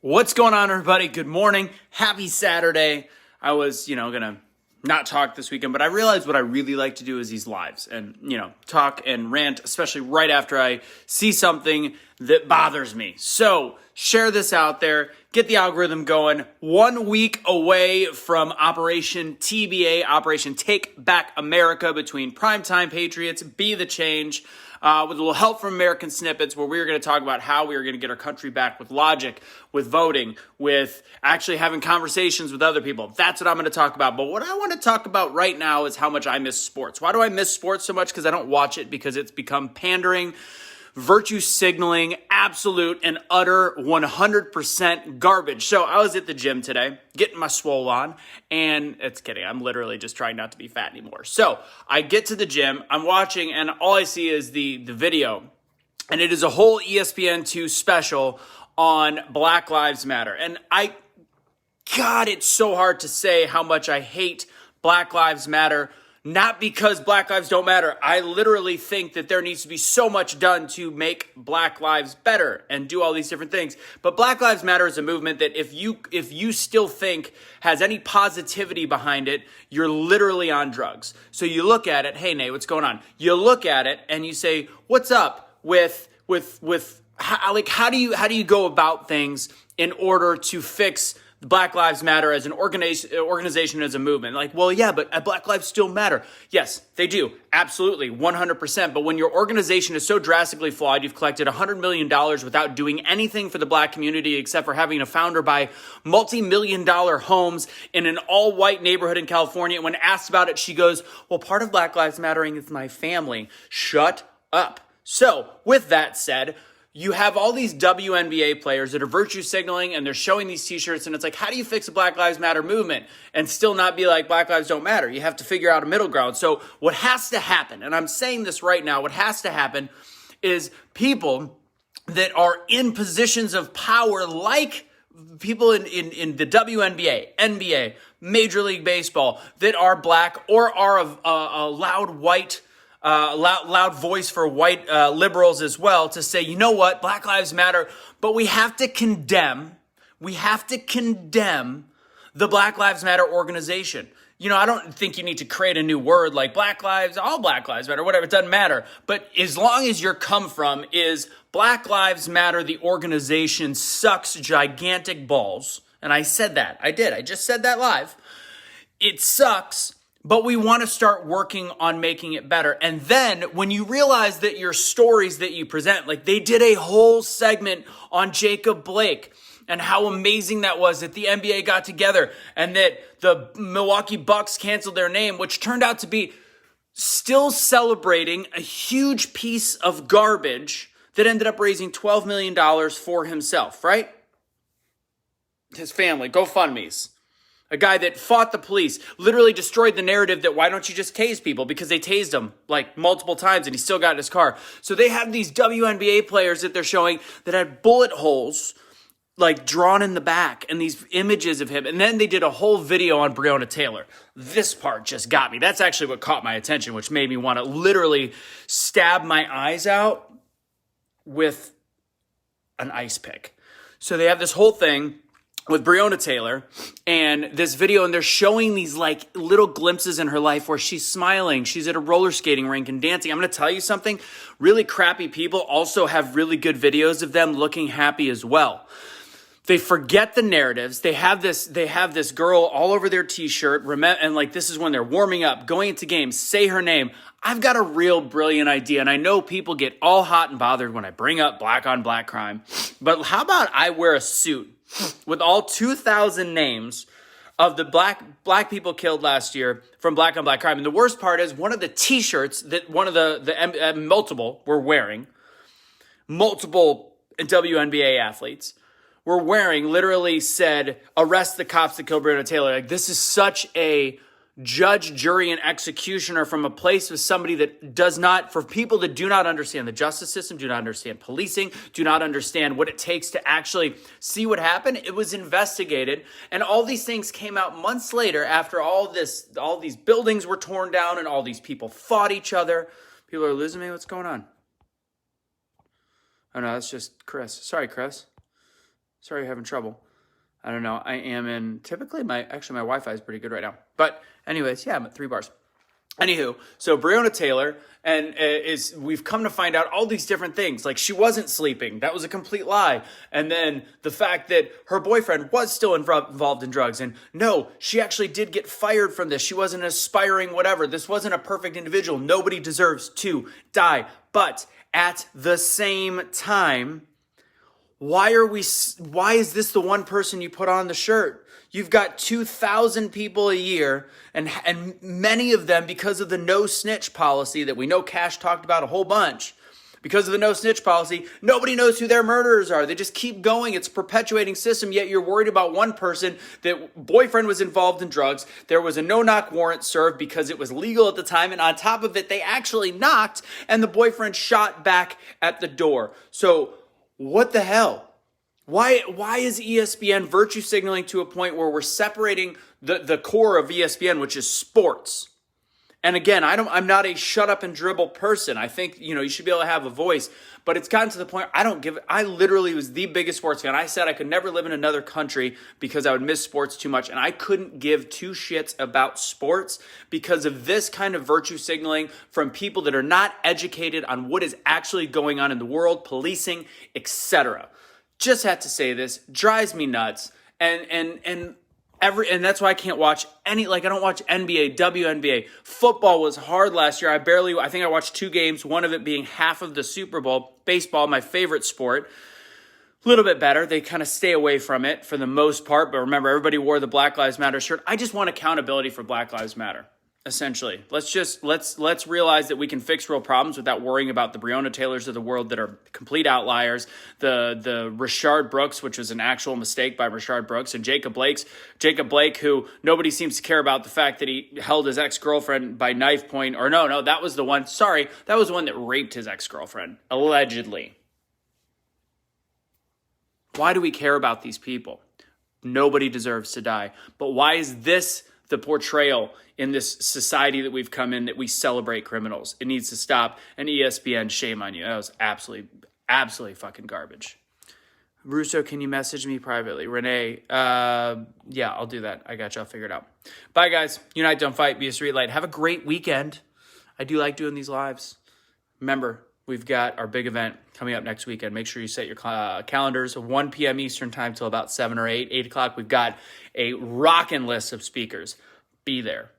What's going on, everybody? Good morning. Happy Saturday. I was, gonna not talk this weekend, but I realized what I really like to do is these lives and, talk and rant, especially right after I see something that bothers me. So share this out there, get the algorithm going. 1 week away from Operation TBA, Operation Take Back America, between Primetime Patriots, Be the Change, with a little help from American Snippets, where we are going to talk about how we are going to get our country back with logic, with voting, with actually having conversations with other people. That's what I'm going to talk about. But what I want to talk about right now is how much I miss sports. Why do I miss sports so much? Because I don't watch it, because it's become pandering, virtue signaling, absolute and utter 100% garbage. So I was at the gym today, getting my swole on, and it's kidding. I'm literally just trying not to be fat anymore. So I get to the gym, I'm watching, and all I see is the video. And it is a whole ESPN2 special on Black Lives Matter. And God, it's so hard to say how much I hate Black Lives Matter. Not because Black lives don't matter. I literally think that there needs to be so much done to make Black lives better and do all these different things. But Black Lives Matter is a movement that if you still think has any positivity behind it, you're literally on drugs. So you look at it, hey Nate, what's going on? You look at it and you say, what's up with how do you go about things in order to fix Black Lives Matter as an organization, as a movement? Like, well, yeah, but Black lives still matter. Yes, they do. Absolutely, 100%. But when your organization is so drastically flawed, you've collected $100 million without doing anything for the Black community except for having a founder buy multi-million-dollar homes in an all-white neighborhood in California. When asked about it, she goes, well, part of Black Lives Mattering is my family. Shut up. So, with that said, you have all these WNBA players that are virtue signaling, and they're showing these t-shirts, and it's like, how do you fix a Black Lives Matter movement and still not be like Black lives don't matter? You have to figure out a middle ground. So what has to happen, and I'm saying this right now, what has to happen is people that are in positions of power, like people in the WNBA, NBA, Major League Baseball, that are Black or are a loud white loud voice for white liberals as well, to say, you know what, Black Lives Matter, but we have to condemn the Black Lives Matter organization. I don't think you need to create a new word like Black Lives, all Black Lives Matter, whatever, it doesn't matter. But as long as your come from is Black Lives Matter, the organization sucks gigantic balls, and I said that, I just said that live, it sucks. But we want to start working on making it better. And then when you realize that your stories that you present, like they did a whole segment on Jacob Blake and how amazing that was that the NBA got together and that the Milwaukee Bucks canceled their name, which turned out to be still celebrating a huge piece of garbage that ended up raising $12 million for himself, right? His family, GoFundMe's. A guy that fought the police, literally destroyed the narrative that why don't you just tase people? Because they tased him like multiple times and he still got in his car. So they have these WNBA players that they're showing that had bullet holes like drawn in the back and these images of him. And then they did a whole video on Breonna Taylor. This part just got me. That's actually what caught my attention, which made me want to literally stab my eyes out with an ice pick. So they have this whole thing with Breonna Taylor and this video, and they're showing these like little glimpses in her life where she's smiling. She's at a roller skating rink and dancing. I'm going to tell you something. Really crappy people also have really good videos of them looking happy as well. They forget the narratives. They have this girl all over their t-shirt, and like this is when they're warming up, going into games, say her name. I've got a real brilliant idea, and I know people get all hot and bothered when I bring up black on black crime, but how about I wear a suit with all 2,000 names of the black people killed last year from black on black crime. And the worst part is one of the t-shirts that one of the multiple were wearing, multiple WNBA athletes were wearing, literally said, arrest the cops that killed Breonna Taylor. Like, this is such a judge, jury, and executioner from a place of somebody that does not, for people that do not understand the justice system, do not understand policing, do not understand what it takes to actually see what happened. It was investigated, and all these things came out months later after all these buildings were torn down and all these people fought each other. People are losing me. What's going on? Oh no, that's just Chris. Sorry, Chris. Sorry you're having trouble. I don't know. I am in, typically my Wi-Fi is pretty good right now. But anyways, yeah, I'm at 3 bars. Anywho, so Breonna Taylor, and we've come to find out all these different things. Like, she wasn't sleeping. That was a complete lie. And then the fact that her boyfriend was still involved in drugs. And no, she actually did get fired from this. She wasn't an aspiring whatever. This wasn't a perfect individual. Nobody deserves to die. But at the same time, why is this the one person you put on the shirt? You've got 2,000 people a year, and many of them, because of the no snitch policy that we know Cash talked about a whole bunch, because of the no snitch policy, nobody knows who their murderers are. They just keep going. It's a perpetuating system, yet you're worried about one person that boyfriend was involved in drugs. There was a no-knock warrant served because it was legal at the time, and on top of it, they actually knocked, and the boyfriend shot back at the door. So what the hell? Why is ESPN virtue signaling to a point where we're separating the core of ESPN, which is sports? And again, I'm not a shut up and dribble person. I think, you should be able to have a voice, but it's gotten to the point I literally was the biggest sports fan. I said I could never live in another country because I would miss sports too much. And I couldn't give two shits about sports because of this kind of virtue signaling from people that are not educated on what is actually going on in the world, policing, etc. Just had to say this, drives me nuts, and that's why I can't watch I don't watch NBA, WNBA. Football was hard last year. I think I watched 2 games, one of it being half of the Super Bowl. Baseball, my favorite sport, a little bit better. They kind of stay away from it for the most part, but remember, everybody wore the Black Lives Matter shirt. I just want accountability for Black Lives Matter. Essentially, let's realize that we can fix real problems without worrying about the Breonna Taylors of the world that are complete outliers. The Rashard Brooks, which was an actual mistake by Rashard Brooks, and Jacob Blake, who nobody seems to care about the fact that he held his ex-girlfriend by knife point. Or no, that was the one. Sorry, that was the one that raped his ex-girlfriend allegedly. Why do we care about these people? Nobody deserves to die. But why is this the portrayal in this society that we've come in, that we celebrate criminals? It needs to stop. And ESPN, shame on you. That was absolutely fucking garbage. Russo, can you message me privately? Renee, yeah, I'll do that. I got you. I'll figure it out. Bye, guys. Unite, don't fight. Be a street light. Have a great weekend. I do like doing these lives. Remember, we've got our big event coming up next weekend. Make sure you set your calendars. 1 p.m. Eastern time till about 7 or 8. 8 o'clock, we've got a rockin' list of speakers. Be there.